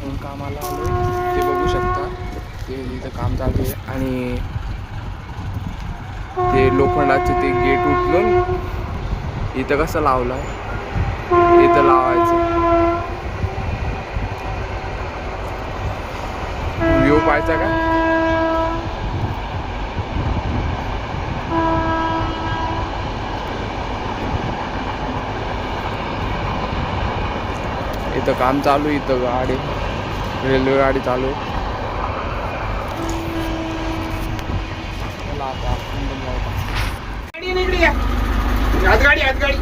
म्हणून कामाला आलो ते बघू शकता. ते इथं काम चालू आहे आणि ते लोखंडाचे ते गेट उचलून इथं कसं लावलं आहे इथं लावायचं. व्ह्यू पाहायचा का? इथं काम चालू आहे. इथं गाडी रेल्वे गाडी चालू आहे. गाडी हात गाडी